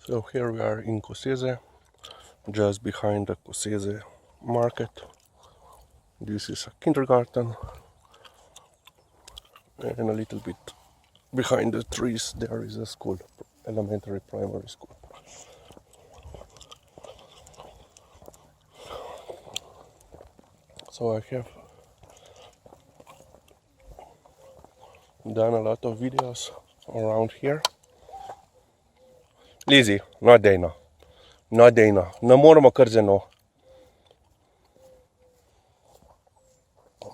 So here we are in Koseze, just behind the Koseze market. This is a kindergarten, and a little bit behind the trees there is a school, elementary primary school. So I have done a lot of videos around here. Lizzie, not Dana. Not Dana. Ne moramo kar zeno.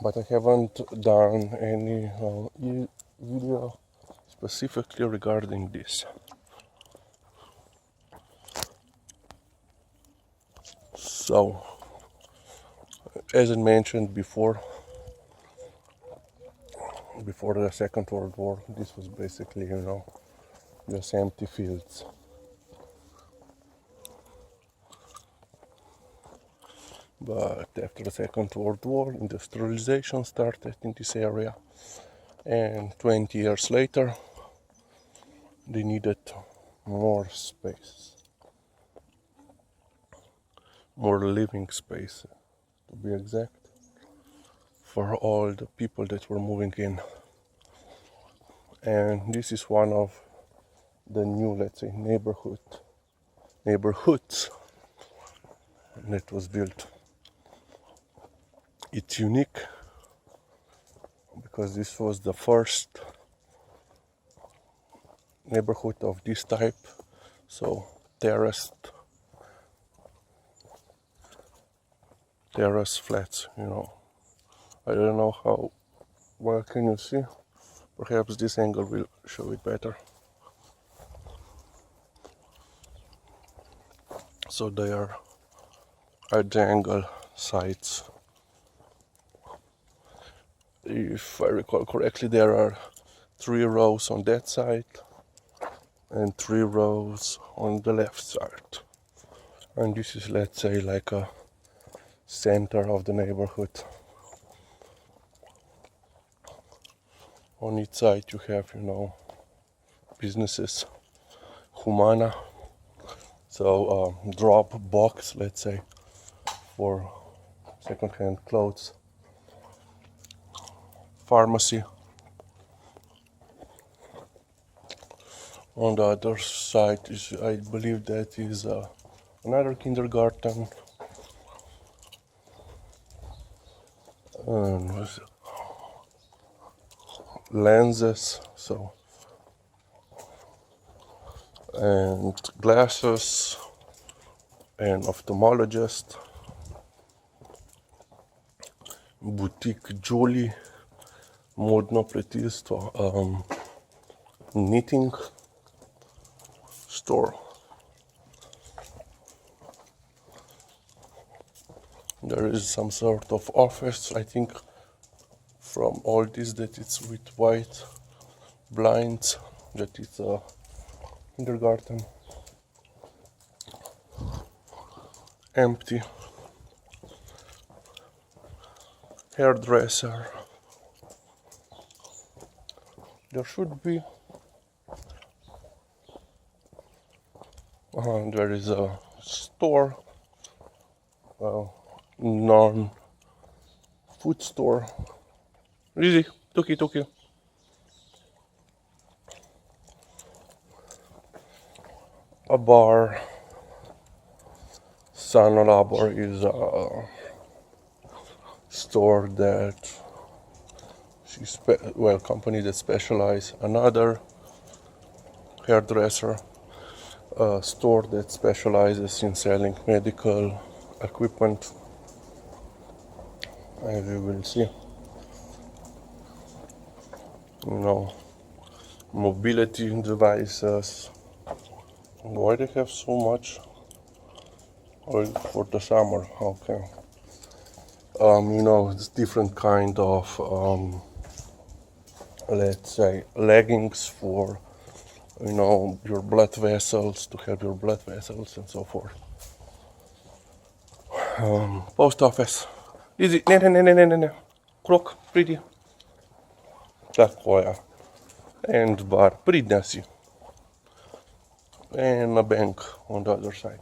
But I haven't done any video specifically regarding this. So, as I mentioned before the Second World War, this was basically, just empty fields. But after the Second World War, industrialization started in this area, and 20 years later, they needed more space, more living space, to be exact, for all the people that were moving in. And this is one of the new, let's say, neighborhoods that was built. It's unique because this was the first neighborhood of this type, so terraced flats, I don't know how well can you see. Perhaps this angle will show it better. So they are at the angle sides. If I recall correctly, there are 3 rows on that side and 3 rows on the left side. And this is, let's say, like a center of the neighborhood. On each side you have, businesses, Humana, so drop box, let's say, for second-hand clothes, pharmacy. On the other side is, I believe that is another kindergarten, and lenses, and glasses, and ophthalmologist, boutique Julie, modno pletilstvo, knitting store. There is some sort of office, I think, from all this, that it's with white blinds, that it's a kindergarten. Empty. Hairdresser. There should be. There is a store, non-food store. Easy, Tuki. A bar. San Labor is a store that company that specializes. Another hairdresser, a store that specializes in selling medical equipment, as you will see. Mobility devices. Why they have so much oil for the summer? Okay. It's different kind of, let's say, leggings for, your blood vessels, to help your blood vessels and so forth. Post office. Easy. Ne. Krok, pridi. Tako je. And bar, pridna si. and a bank on the other side.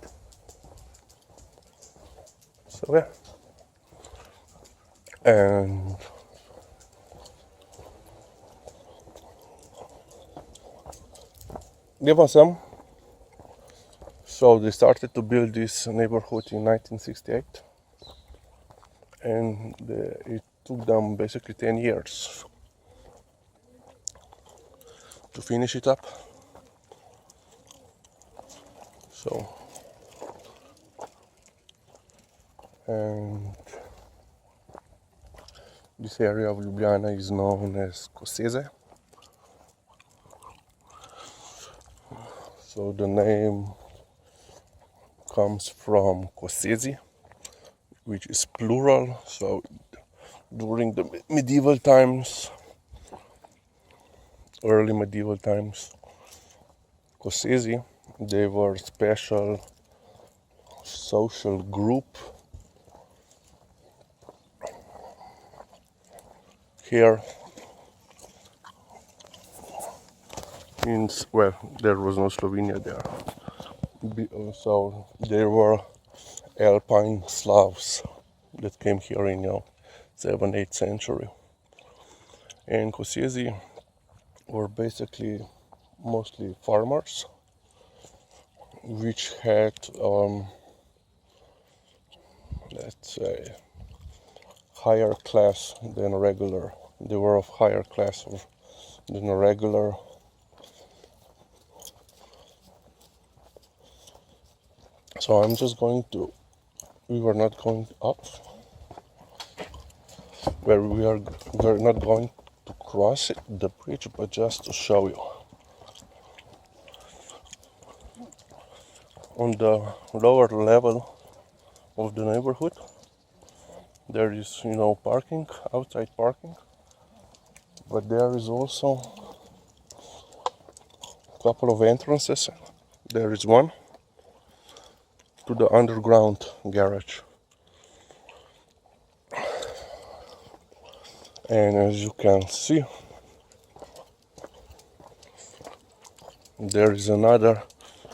So yeah, and there was some. So they started to build this neighborhood in 1968, and it took them basically 10 years to finish it up. So, and this area of Ljubljana is known as Koseze. So the name comes from Koseze, which is plural. So during the medieval times, early medieval times, Koseze, they were a special social group here in, well, there was no Slovenia there. So there were Alpine Slavs that came here in 7th, 8th century. And Koseze were basically mostly farmers, which had, let's say, higher class than regular. They were of higher class than a regular. So I'm just going to, we were not going up, where we're not going to cross the bridge, but just to show you. On the lower level of the neighborhood, there is, parking, outside parking, but there is also a couple of entrances. There is one to the underground garage. And as you can see, there is another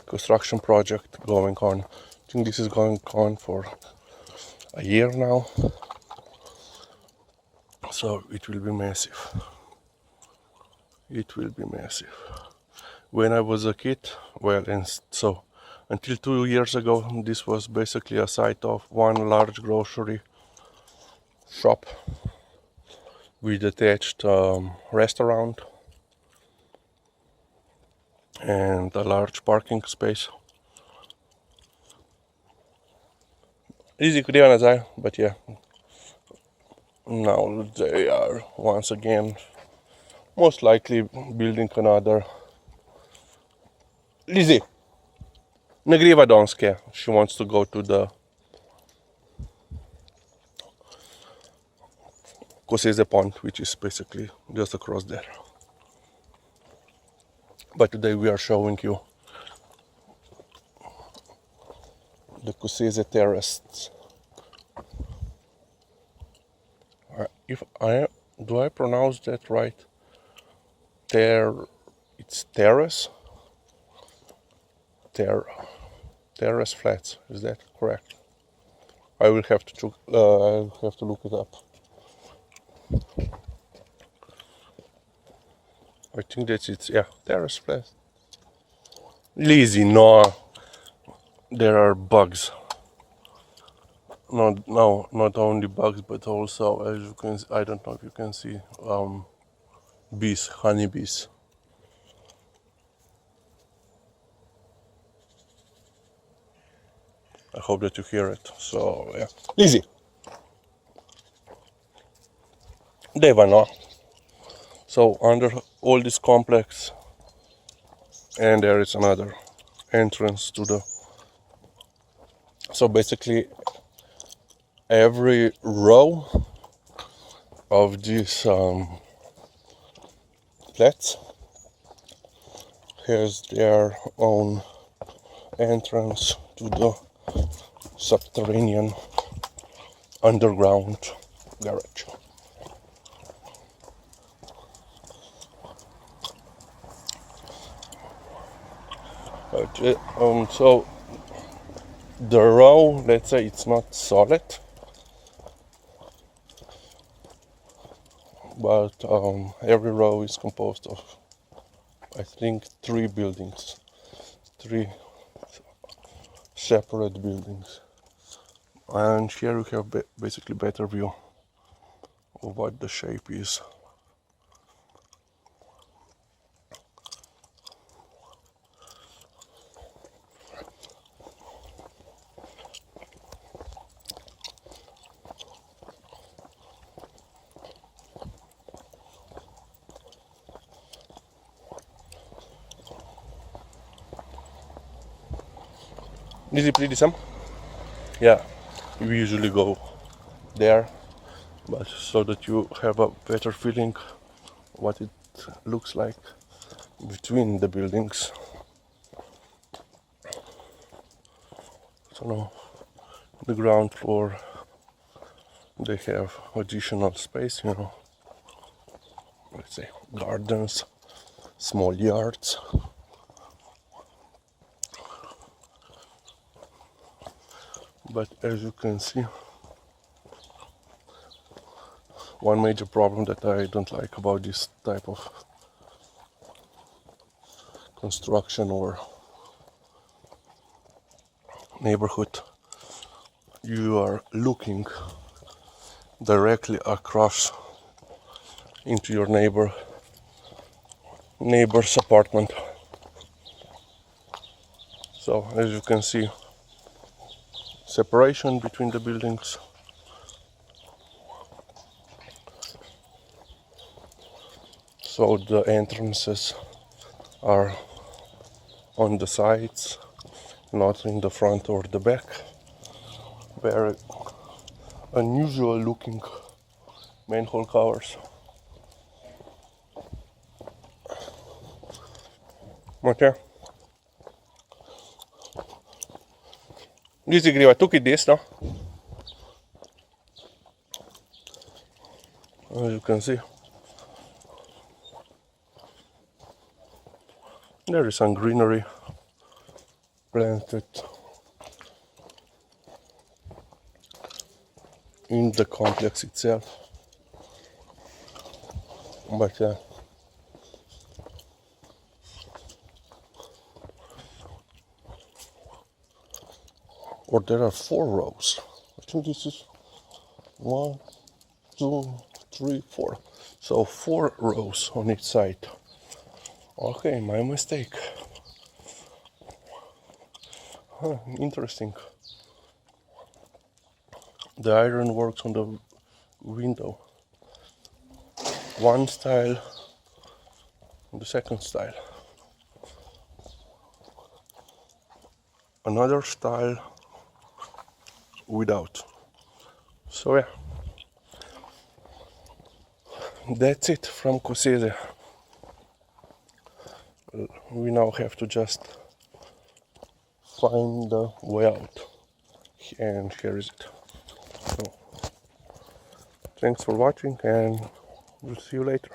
construction project going on. I think this is going on for a year now. So it will be massive. It will be massive. When I was a kid, well, and so until 2 years ago, this was basically a site of one large grocery shop with attached restaurant and a large parking space. Easy Kriana, but yeah, now they are once again most likely building another. Lizzie, nagriva Donske. She wants to go to the Koseze pond, which is basically just across there. But today we are showing you the Koseze Terraced. Do I pronounce that right? It's Terrace. Terrace flats. Is that correct? I will have to look it up. I think that's it. Yeah, terrace flats. Lizzie, no. There are bugs. Not only bugs, but also, as you can, I don't know if you can see, bees, honeybees. I hope that you hear it. So yeah, Lizzie, Deva, no. So under all this complex, and there is another entrance to the. So basically, every row of these flats has their own entrance to the subterranean underground garage. So the row, let's say it's not solid, but every row is composed of, I think, 3 buildings, 3 separate buildings. And here you have basically better view of what the shape is. Is it pretty, Sam? Yeah, we usually go there, but so that you have a better feeling what it looks like between the buildings. So now the ground floor, they have additional space, you know, let's say gardens, small yards. But as you can see, one major problem that I don't like about this type of construction or neighborhood, you are looking directly across into your neighbor's apartment. So as you can see, separation between the buildings. So the entrances are on the sides, not in the front or the back. Very unusual looking manhole covers. Okay. Изигрива тук и десно. As you can see, there is some greenery planted in the complex itself. But yeah, or there are 4 rows. I think this is 1, 2, 3, 4. So 4 rows on each side. Okay, my mistake. Huh, interesting. The iron works on the window. One style, the second style. Another style without. So yeah, that's it from Koseze. We now have to just find the way out, and here is it. So, thanks for watching, and we'll see you later.